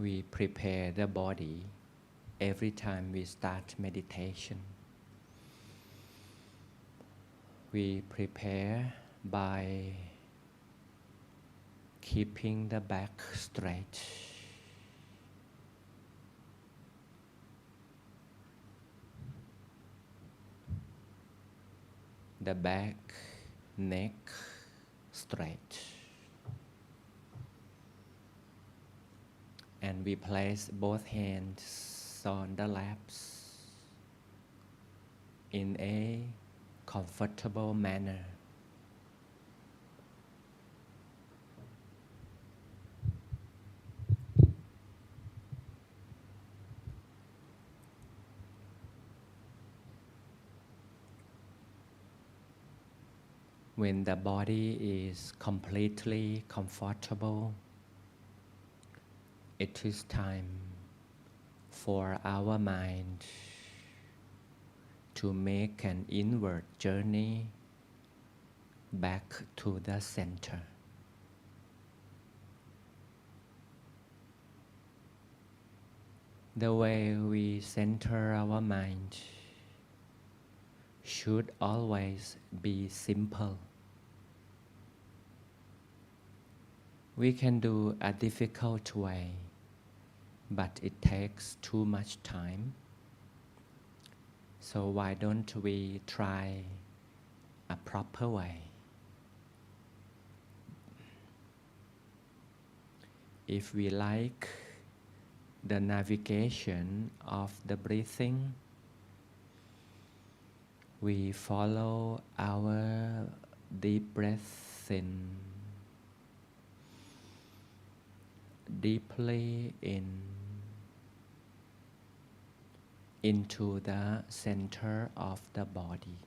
We prepare the body every time we start meditation. We prepare by keeping the back straight. The back, neck straight. And we place both hands on the laps in a comfortable manner. When the body is completely comfortable, it is time for our mind to make an inward journey back to the center. The way we center our mind should always be simple. We can do a difficult way, but it takes too much time. So why don't we try a proper way? If we like the navigation of the breathing, we follow our deep breath in, deeply into the center of the body.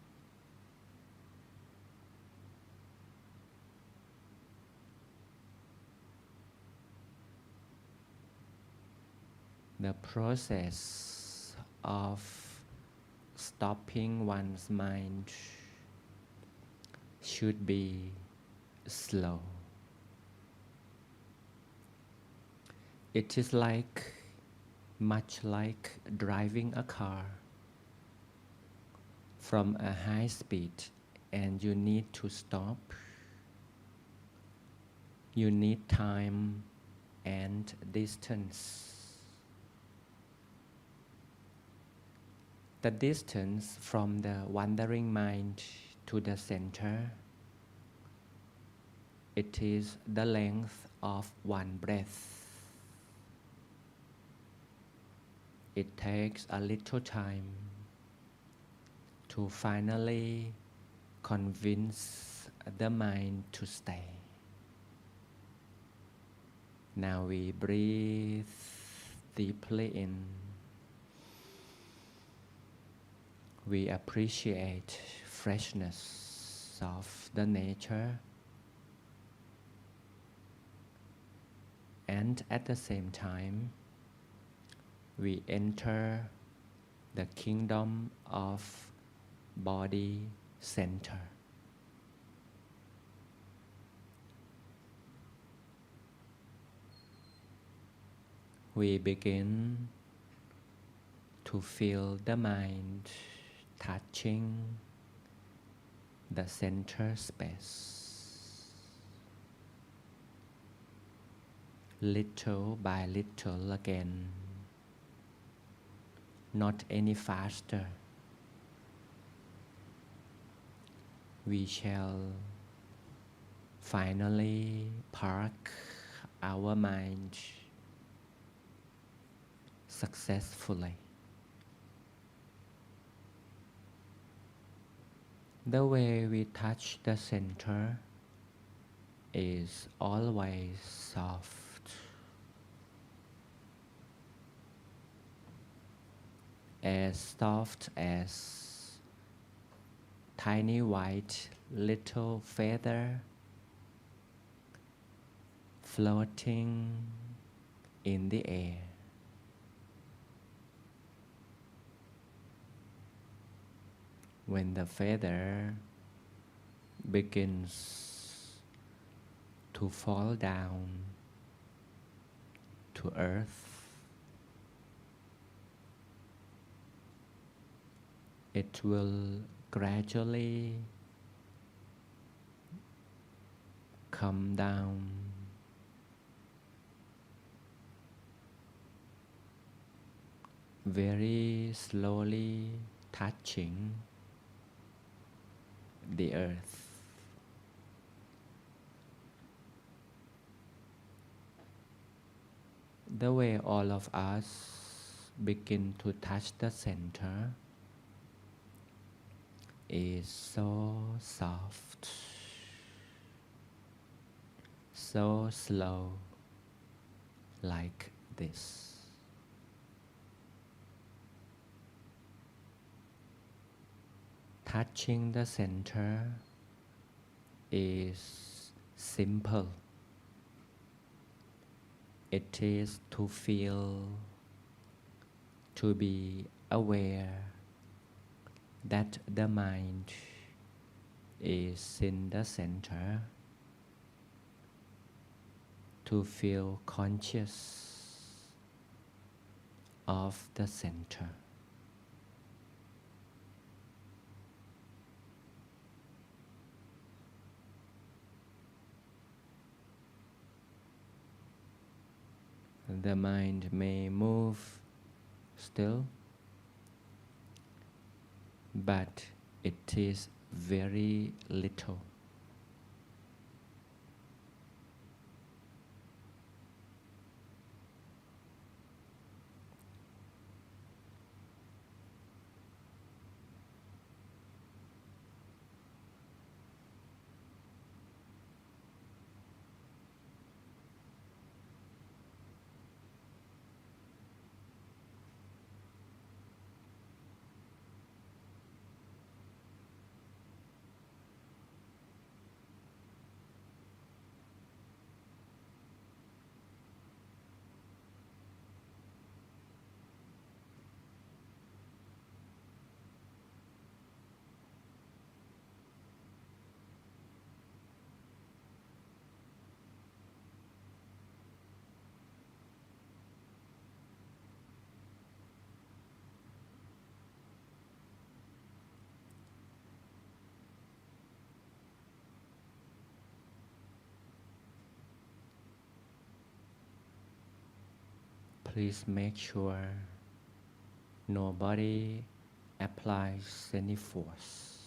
The process of stopping one's mind should be slow. It is much like driving a car from a high speed and you need to stop. You need time and distance. The distance from the wandering mind to the center, it is the length of one breath. It takes a little time to finally convince the mind to stay. Now we breathe deeply in. We appreciate freshness of the nature, and at the same time we enter the kingdom of body center. We begin to feel the mind touching the center space. Little by little again, not any faster. We shall finally park our mind successfully. The way we touch the center is always soft, as tiny white little feather floating in the air. When the feather begins to fall down to earth, it will gradually come down very slowly, touching the earth. The way all of us begin to touch the center is so soft, so slow, like this. Touching the center is simple. It is to feel, to be aware that the mind is in the center, to feel conscious of the center. The mind may move still, but it is very little. Please make sure nobody applies any force.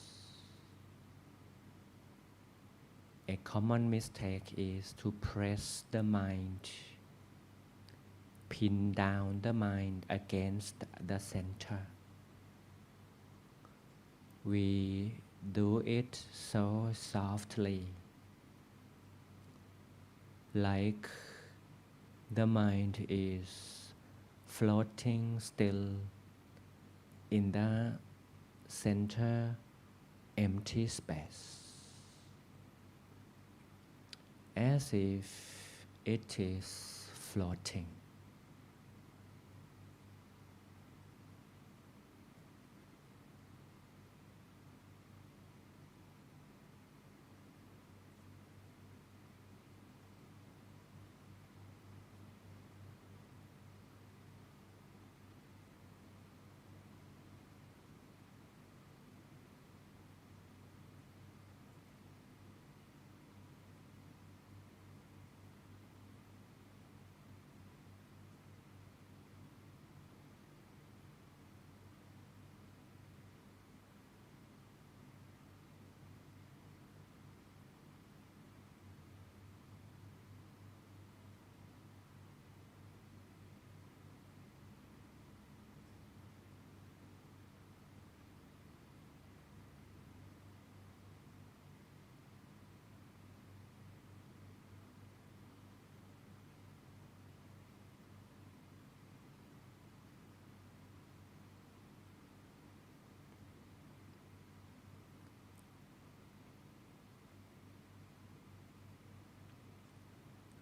A common mistake is to press the mind, pin down the mind against the center. We do it so softly, like the mind is floating still in the center empty space, as if it is floating.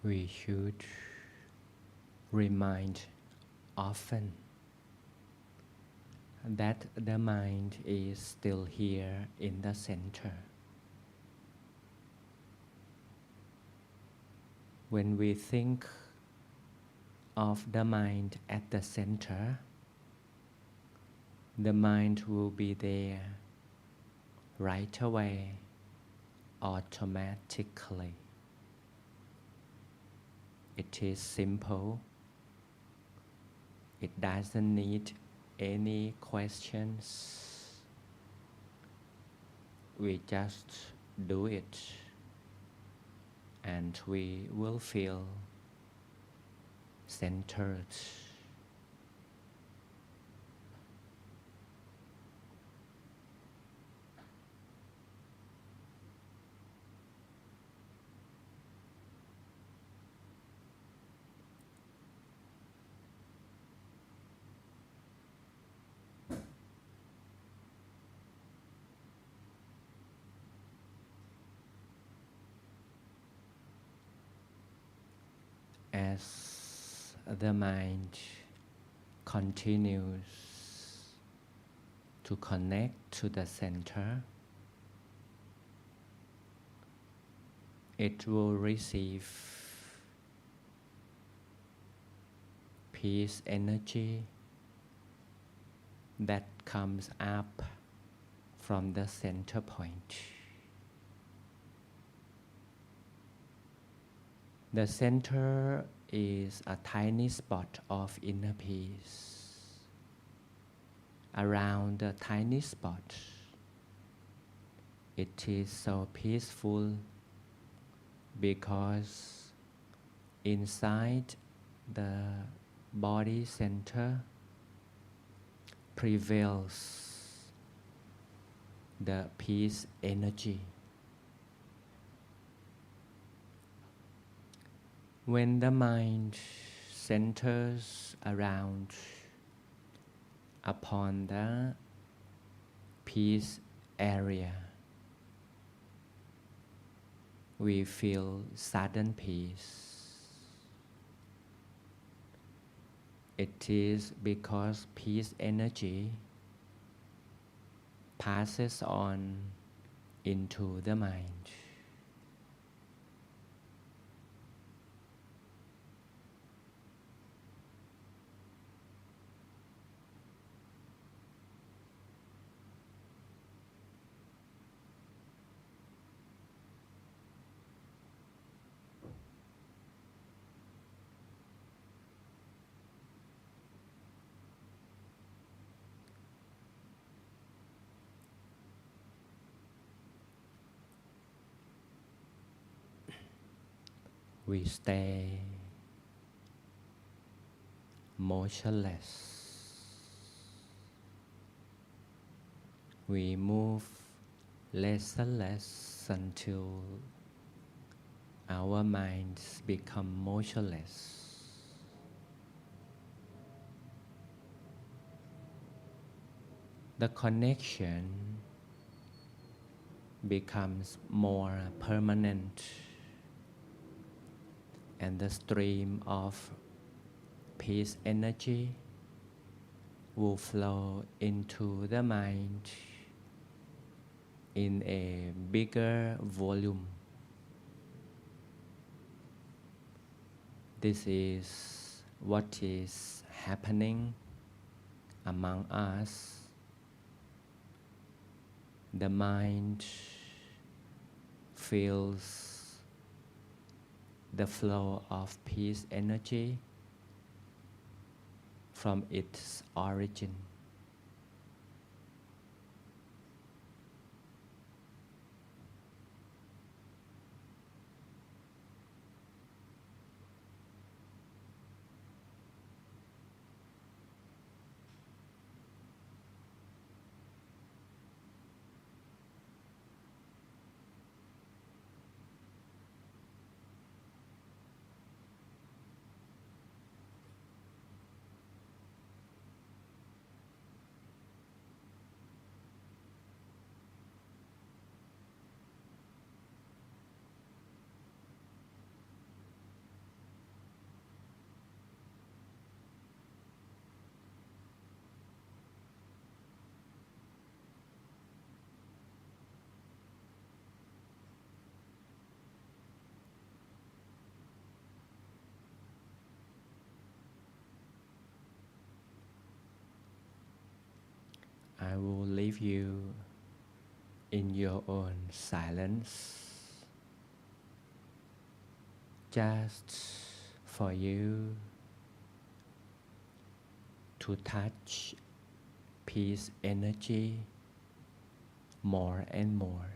We should remind often that the mind is still here in the center. When we think of the mind at the center, The mind will be there right away, automatically. It is simple. It doesn't need any questions. We just do it, and we will feel centered. As the mind continues to connect to the center, it will receive peace energy that comes up from the center point. The center is a tiny spot of inner peace. Around the tiny spot, it is so peaceful because inside the body center prevails the peace energy. When the mind centers around upon the peace area, we feel sudden peace. It is because peace energy passes on into the mind. We stay motionless. We move less and less until our minds become motionless. The connection becomes more permanent, and the stream of peace energy will flow into the mind in a bigger volume. This is what is happening among us. The mind feels the flow of peace energy from its origin. will leave you in your own silence, just for you to touch peace energy more and more.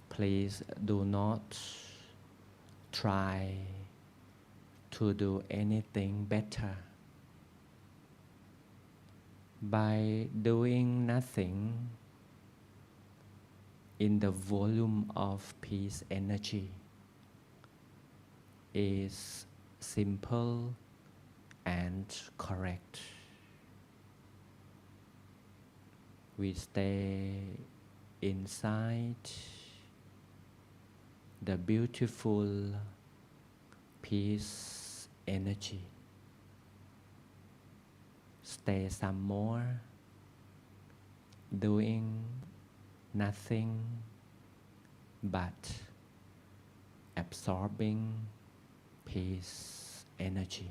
Please do not try to do anything better. By doing nothing in the volume of peace energy is simple and correct. We stay inside the beautiful peace energy. Stay some more, doing nothing but absorbing peace energy.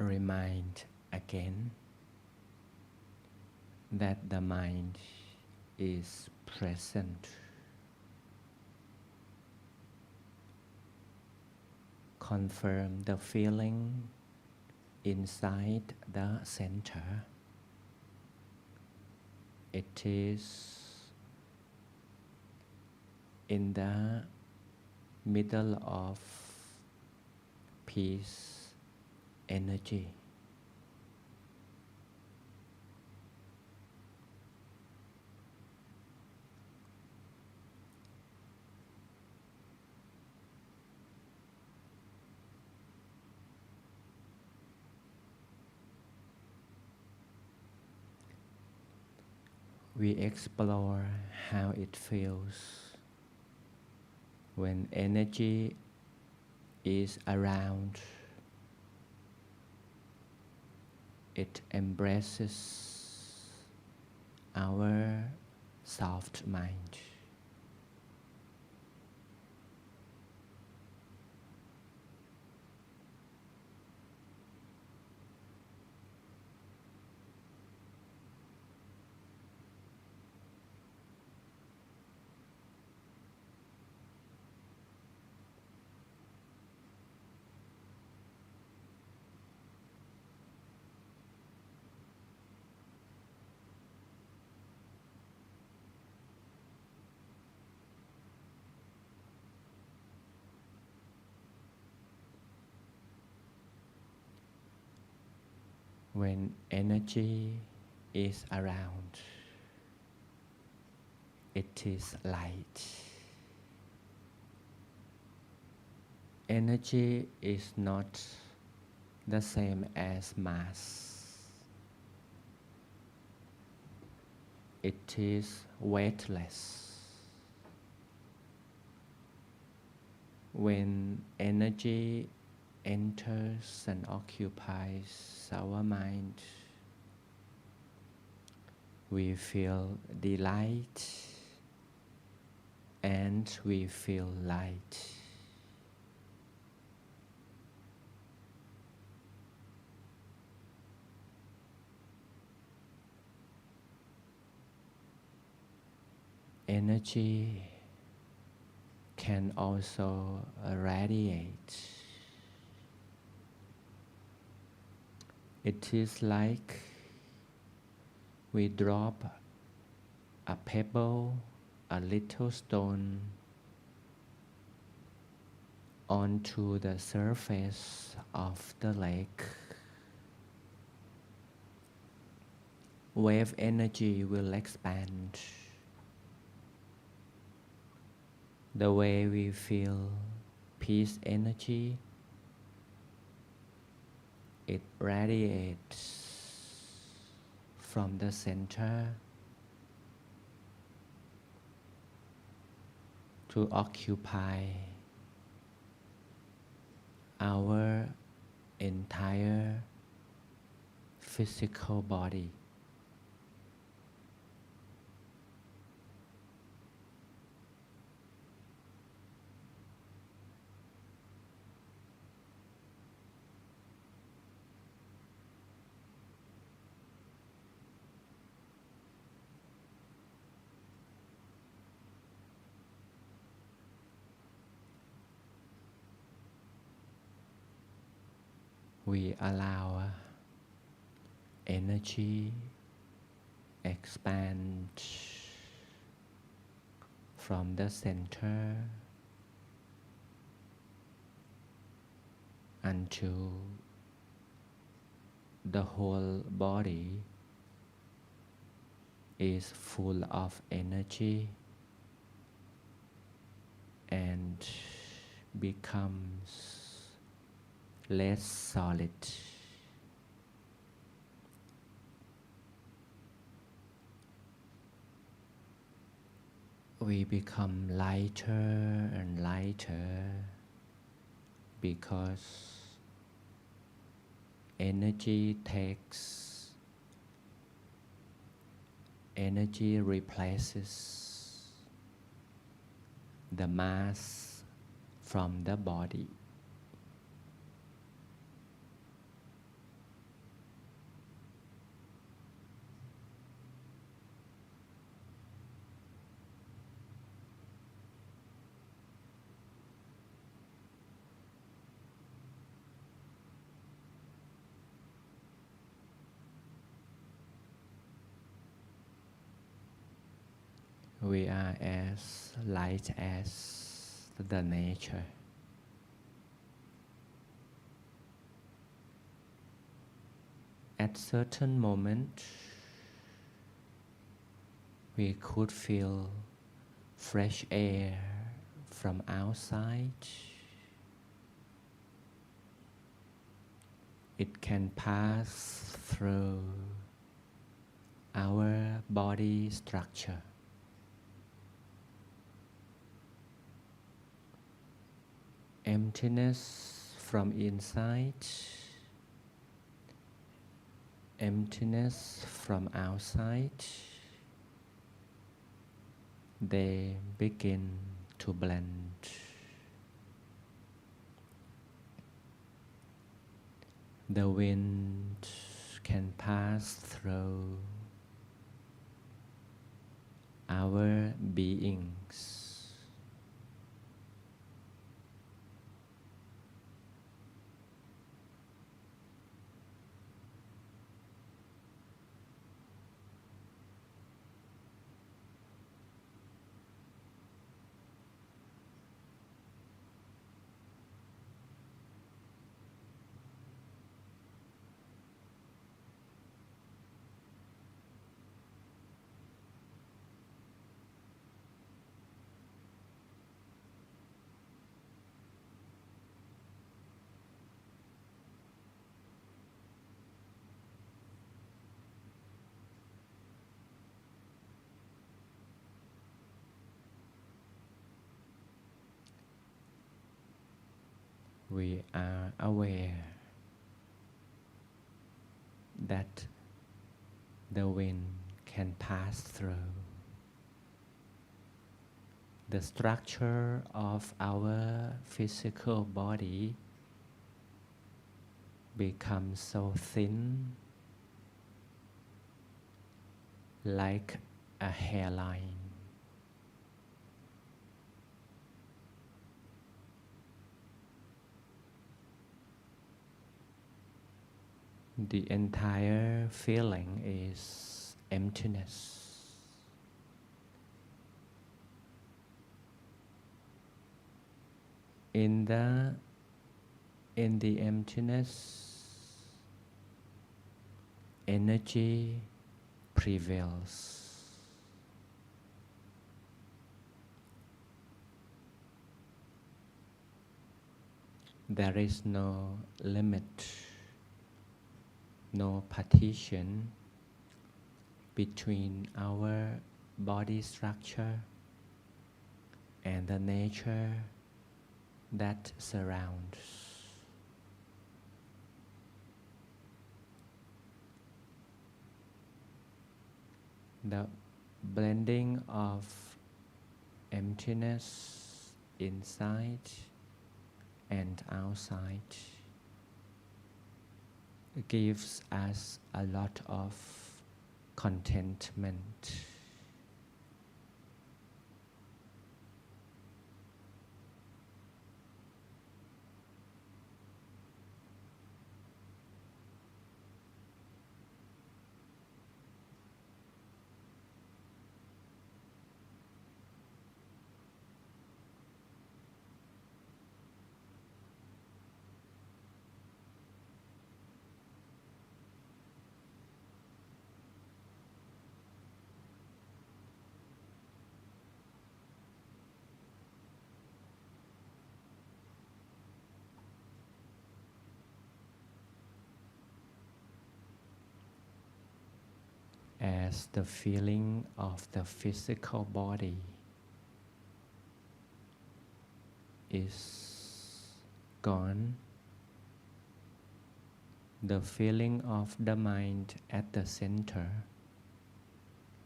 Remind again that the mind is present. Confirm the feeling inside the center. It is in the middle of peace energy. we explore how it feels when energy is around. It embraces our soft mind. When energy is around, it is light. Energy is not the same as mass. It is weightless. When energy enters and occupies our mind, we feel delight and we feel light. Energy can also radiate. It is like we drop a pebble, a little stone, onto the surface of the lake. Wave energy will expand. The way we feel peace energy, it radiates from the center to occupy our entire physical body. We allow energy expand from the center until the whole body is full of energy and becomes less solid. We become lighter and lighter because energy replaces the mass from the body. We are as light as the nature. At certain moment, we could feel fresh air from outside. It can pass through our body structure. Emptiness from inside, emptiness from outside, they begin to blend. The wind can pass through our beings. We are aware that the wind can pass through. The structure of our physical body becomes so thin, like a hairline. The entire feeling is emptiness. In the emptiness, energy prevails. There is no limit, no partition between our body structure and the nature that surrounds. The blending of emptiness inside and outside gives us a lot of contentment. As the feeling of the physical body is gone, the feeling of the mind at the center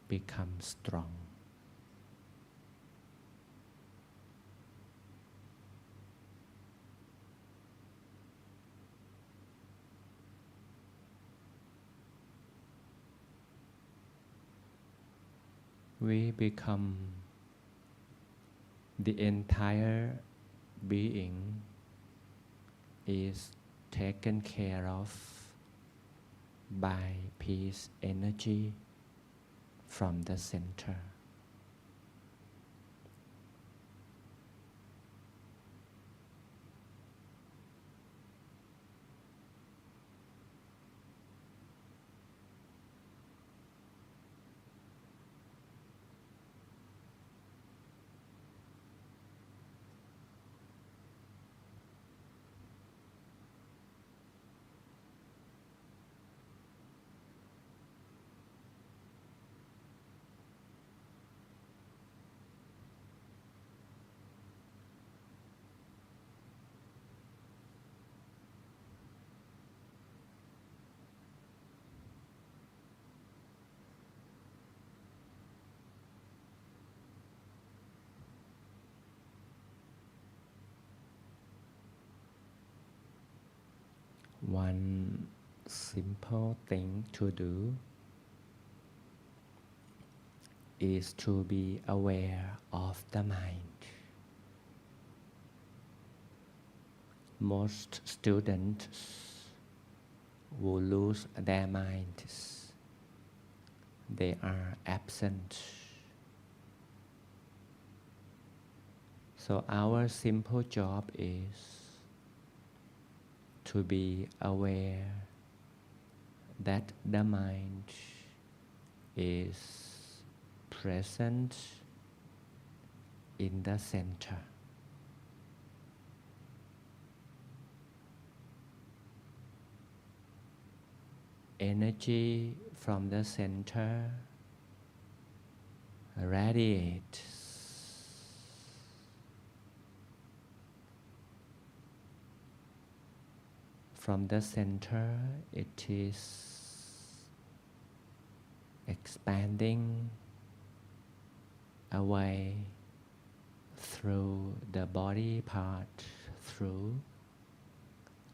becomes strong. We become the entire being is taken care of by peace energy from the center. One simple thing to do is to be aware of the mind. Most students who lose their minds, they are absent. So our simple job is to be aware that the mind is present in the center. Energy from the center radiates from the center. It is expanding away through the body part, through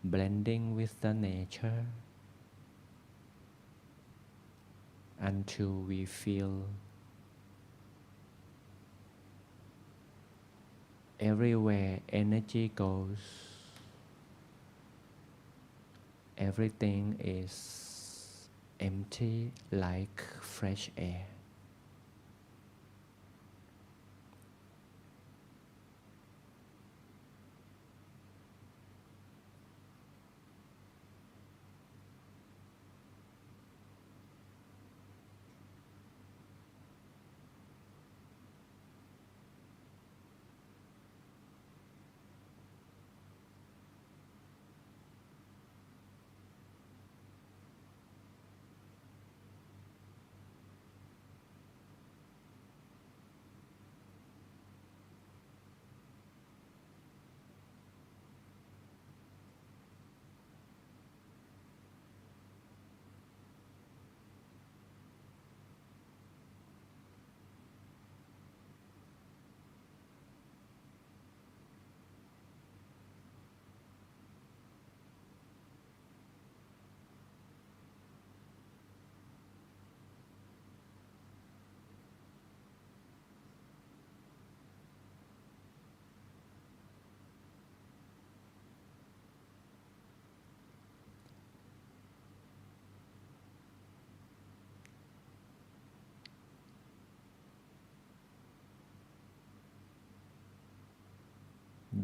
blending with the nature, until we feel everywhere energy goes, everything is empty like fresh air.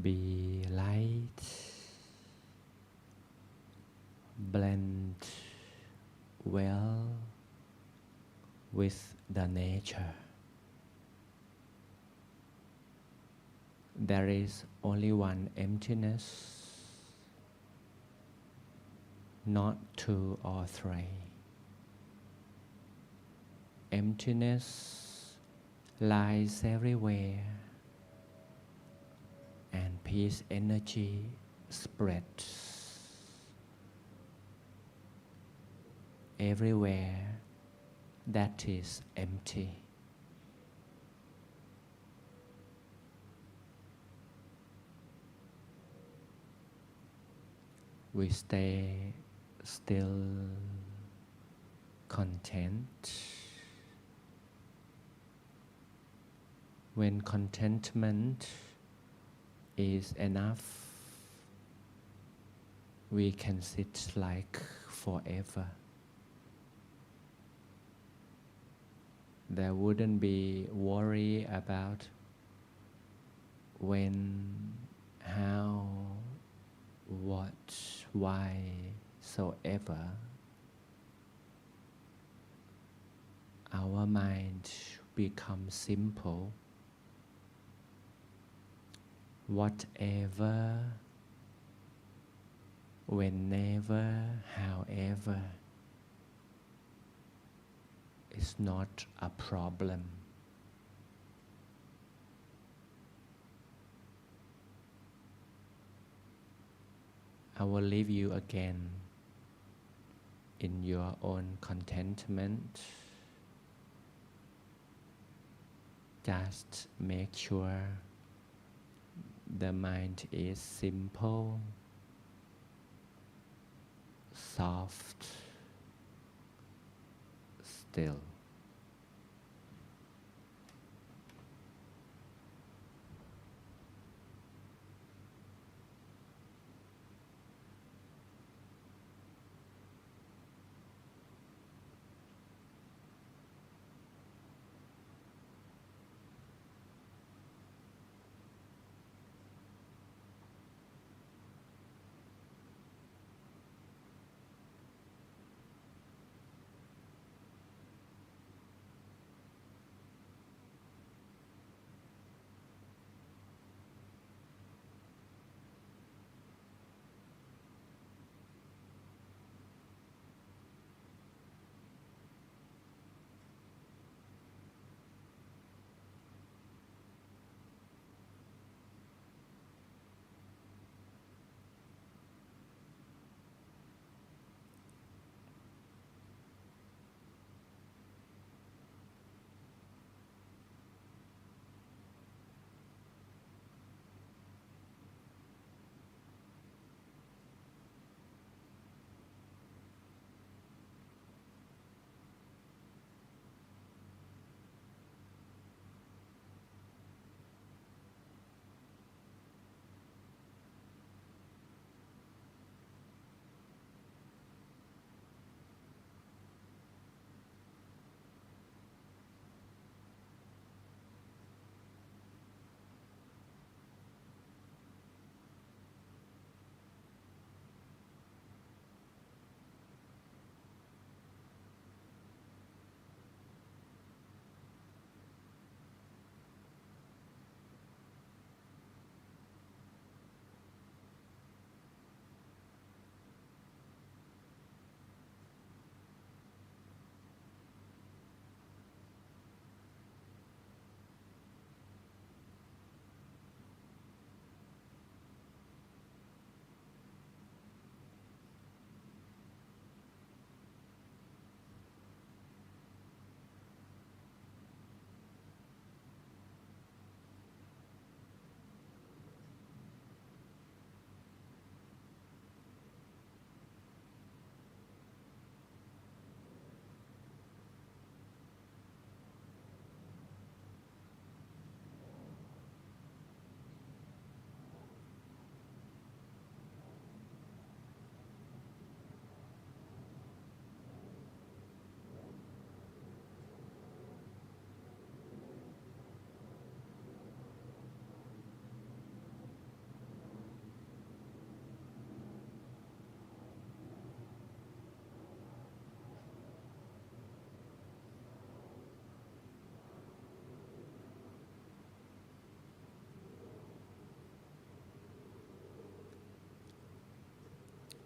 Be light, blend well with the nature. There is only one emptiness, not two or three. Emptiness lies everywhere, and peace energy spreads everywhere that is empty. We stay still, content. When contentment is enough, we can sit like forever. There wouldn't be worry about when, how, what, why, so ever. Our mind becomes simple. Whatever, whenever, however, is not a problem. I will leave you again in your own contentment. Just make sure the mind is simple, soft, still.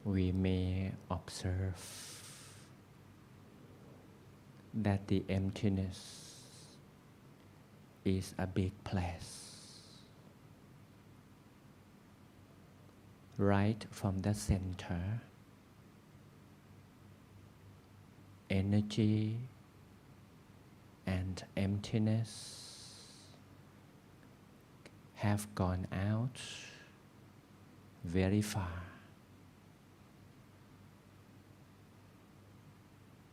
We may observe that the emptiness is a big place. Right from the center, energy and emptiness have gone out very far.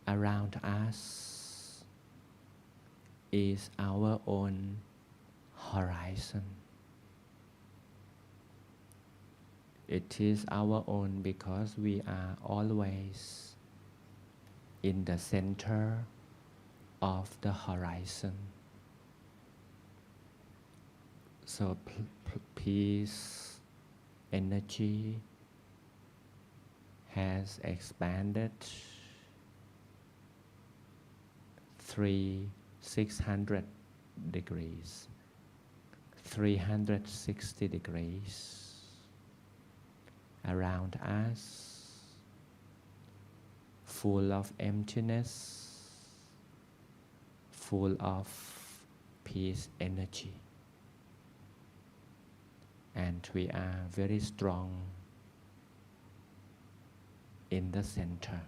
Around us is our own horizon. It is our own because we are always in the center of the horizon. So peace, energy has expanded 600 degrees, 360 degrees around us, full of emptiness, full of peace energy. And we are very strong in the center.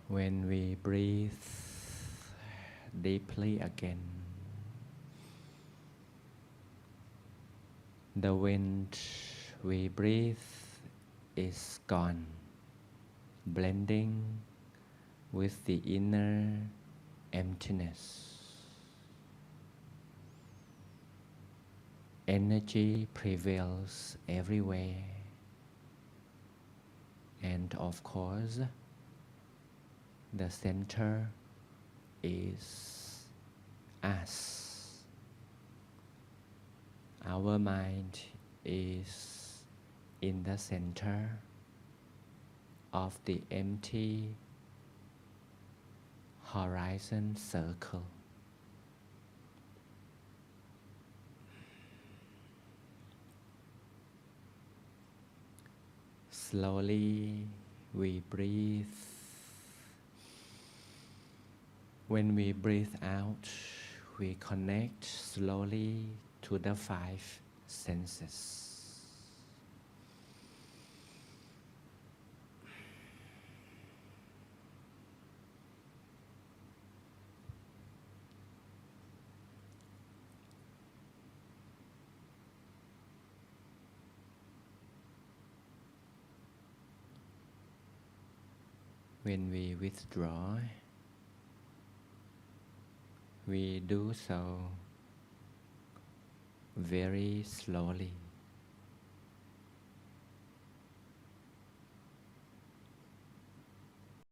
When we breathe deeply again, the wind we breathe is gone, blending with the inner emptiness. Energy prevails everywhere, and of course, the center is us. Our mind is in the center of the empty horizon circle. Slowly we breathe. When we breathe out, we connect slowly to the five senses. When we withdraw, we do so very slowly.